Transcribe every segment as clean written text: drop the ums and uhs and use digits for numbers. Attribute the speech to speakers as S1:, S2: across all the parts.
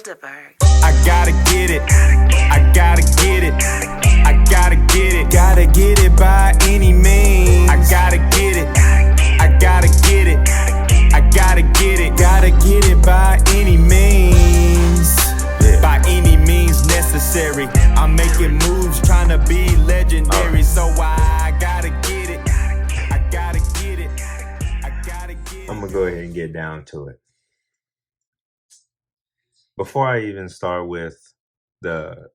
S1: I gotta get it. I gotta get it. I gotta get it. Gotta get it by any means. I gotta get it. I gotta get it. I gotta get it. Gotta get it by any means. By any means necessary. I'm making moves, trying to be legendary. So I gotta get it. I gotta get it. I gotta get it.
S2: I'm gonna go ahead and get down to it. Before I even start with the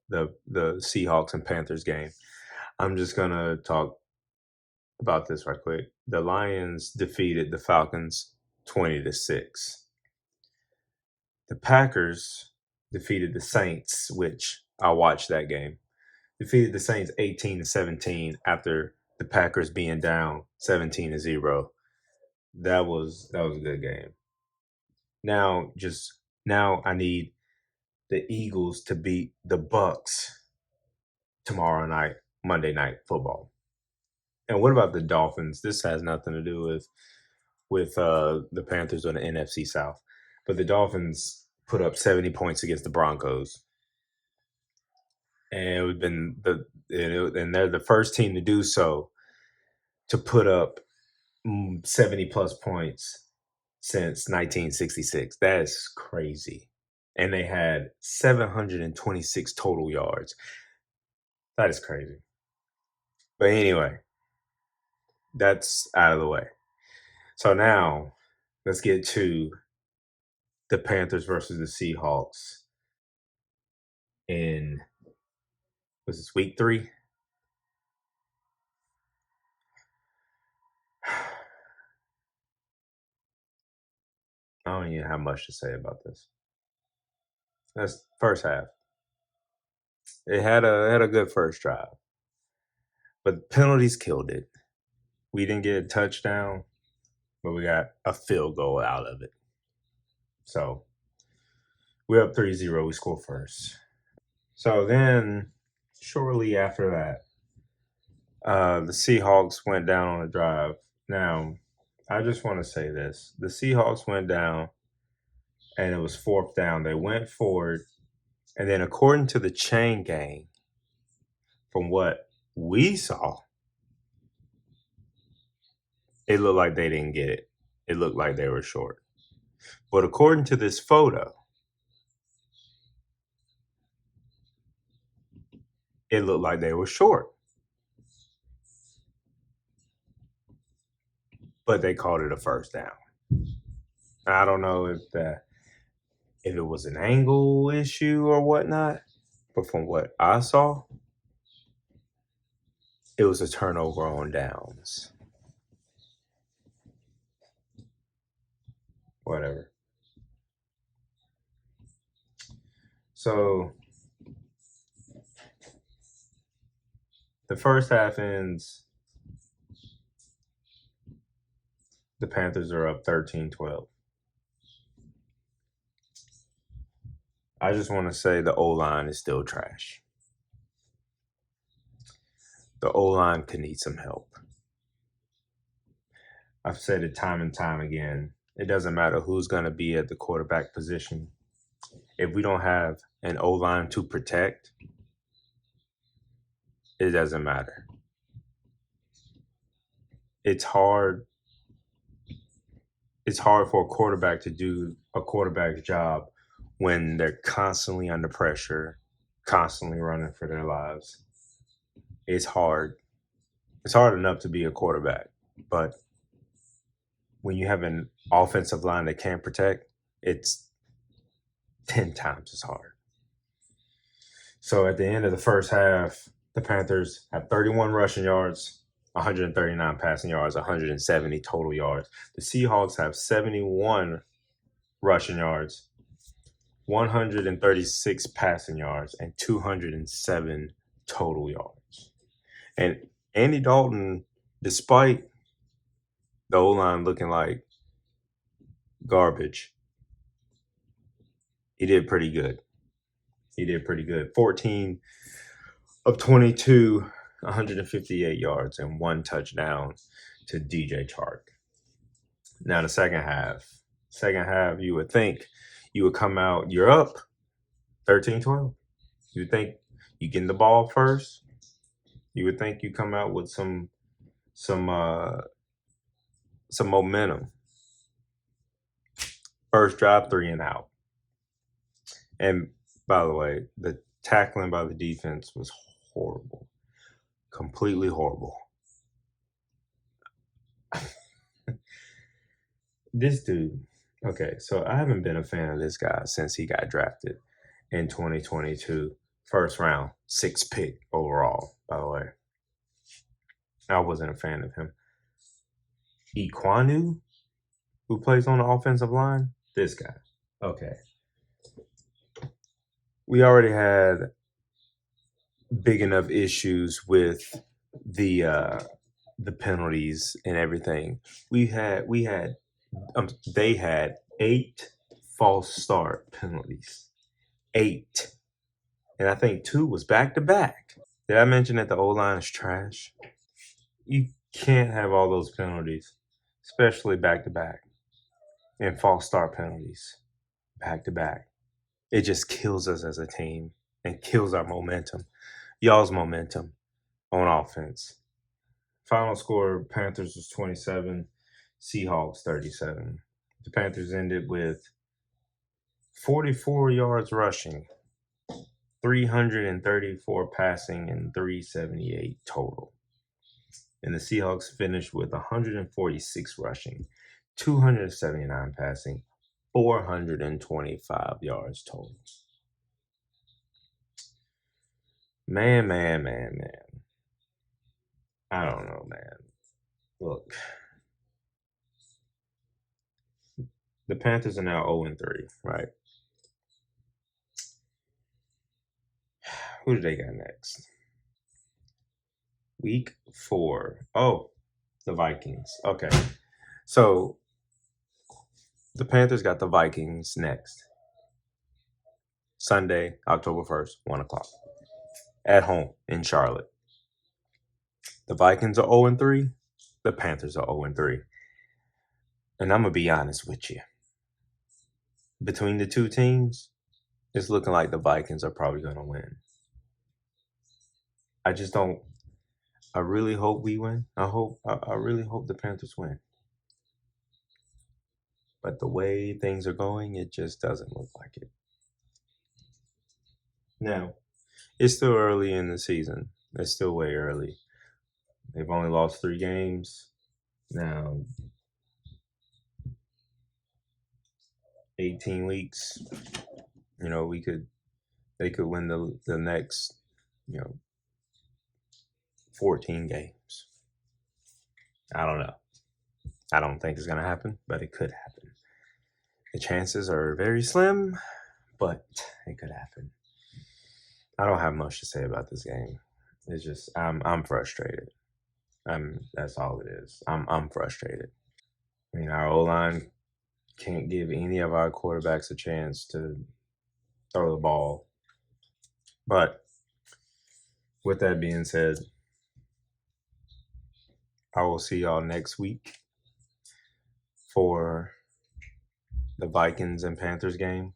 S2: Seahawks and Panthers game, I'm just gonna talk about this right quick. The Lions defeated the Falcons 20-6. The Packers defeated the Saints, which I watched that game. Defeated the Saints 18-17 after the Packers being down 17-0. That was a good game. Now I need the Eagles to beat the Bucks tomorrow night, Monday Night Football. And what about the Dolphins? This has nothing to do with the Panthers or the NFC South. But the Dolphins put up 70 points against the Broncos. And and they're the first team to do so, to put up 70 plus points since 1966. That's crazy. And they had 726 total yards. That is crazy. But anyway, that's out of the way. So now let's get to the Panthers versus the Seahawks in, was this week 3? I don't even have much to say about this. That's first half. It had a good first drive, but penalties killed it. We didn't get a touchdown, but we got a field goal out of it. So we're up 3-0. We score first. So then, shortly after that, the Seahawks went down on a drive. Now, I just want to say this. The Seahawks went down, and it was 4th down. They went forward, and then according to the chain gang, from what we saw, it looked like they didn't get it. It looked like they were short. But according to this photo, it looked like they were short. But they called it a first down. I don't know if it was an angle issue or whatnot, but from what I saw, it was a turnover on downs. Whatever. So the first half ends, the Panthers are up 13-12. I just want to say the O-line is still trash. The O-line could need some help. I've said it time and time again. It doesn't matter who's going to be at the quarterback position. If we don't have an O-line to protect, it doesn't matter. It's hard. It's hard for a quarterback to do a quarterback's job when they're constantly under pressure, constantly running for their lives. It's hard. It's hard enough to be a quarterback, but when you have an offensive line that can't protect, it's 10 times as hard. So at the end of the first half, the Panthers had 31 rushing yards, 139 passing yards, 170 total yards. The Seahawks have 71 rushing yards, 136 passing yards, and 207 total yards. And Andy Dalton, despite the O-line looking like garbage, he did pretty good. 14 of 22, 158 yards, and 1 touchdown to DJ Chark. Now the second half, you would think you would come out, you're up 13-12. You think you getting the ball first? You would think you come out with some momentum. First drive, 3 and out. And by the way, the tackling by the defense was horrible. Completely horrible. This dude, okay, so I haven't been a fan of this guy since he got drafted in 2022. First round, 6th pick overall, by the way. I wasn't a fan of him. Iquanu, who plays on the offensive line, this guy. Okay. We already had big enough issues with the penalties and everything. They had 8 false start penalties. 8. And I think 2 was back to back. Did I mention that the O-line is trash? You can't have all those penalties, especially back to back, and false start penalties back to back. It just kills us as a team and kills our momentum. Y'all's momentum on offense. Final score, Panthers was 27, Seahawks 37. The Panthers ended with 44 yards rushing, 334 passing, and 378 total. And the Seahawks finished with 146 rushing, 279 passing, 425 yards total. Man. I don't know, man. Look, the Panthers are now 0-3, right? Who do they got next? Week 4. Oh, the Vikings. Okay. So the Panthers got the Vikings next. Sunday, October 1st, 1 o'clock. At home in Charlotte. The Vikings are 0-3. The Panthers are 0-3. And I'm going to be honest with you. Between the two teams, it's looking like the Vikings are probably going to win. I really hope we win. I really hope the Panthers win. But the way things are going, it just doesn't look like it. Now, it's still early in the season. It's still way early. They've only lost 3 games. Now, 18 weeks, they could win the next, 14 games. I don't know. I don't think it's going to happen, but it could happen. The chances are very slim, but it could happen. I don't have much to say about this game. It's just I'm frustrated. That's all it is. I'm frustrated. I mean, our O-line can't give any of our quarterbacks a chance to throw the ball. But with that being said, I will see y'all next week for the Vikings and Panthers game.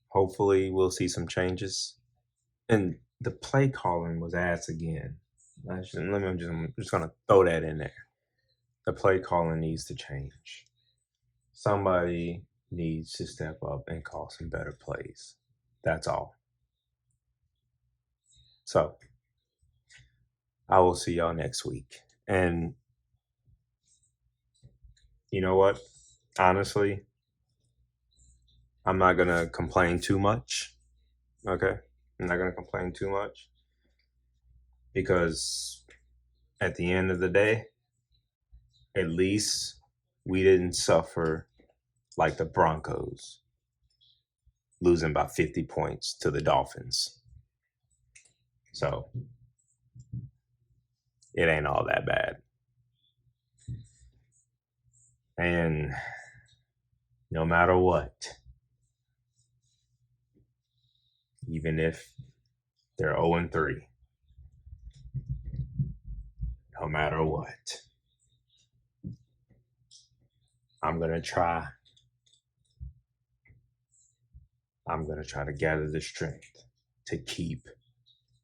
S2: Hopefully we'll see some changes. And the play calling was ass again. I'm just going to throw that in there. The play calling needs to change. Somebody needs to step up and call some better plays. That's all. So, I will see y'all next week. And you know what? Honestly, I'm not going to complain too much. Okay? I'm not going to complain too much. Because at the end of the day, at least we didn't suffer like the Broncos, losing by 50 points to the Dolphins. So, it ain't all that bad. And no matter what, even if they're 0-3, no matter what, I'm going to try I'm going to try to gather the strength to keep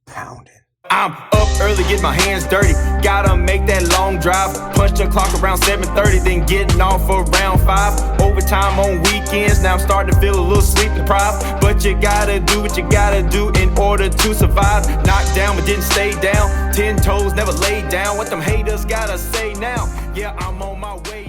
S2: pounding.
S1: I'm up early, get my hands dirty. Gotta make that long drive. Punch the clock around 7:30, then getting off around 5. Overtime on weekends, now I'm starting to feel a little sleep deprived. But you gotta do what you gotta do in order to survive. Knocked down but didn't stay down. 10 toes, never laid down. What them haters gotta say now? Yeah, I'm on my way.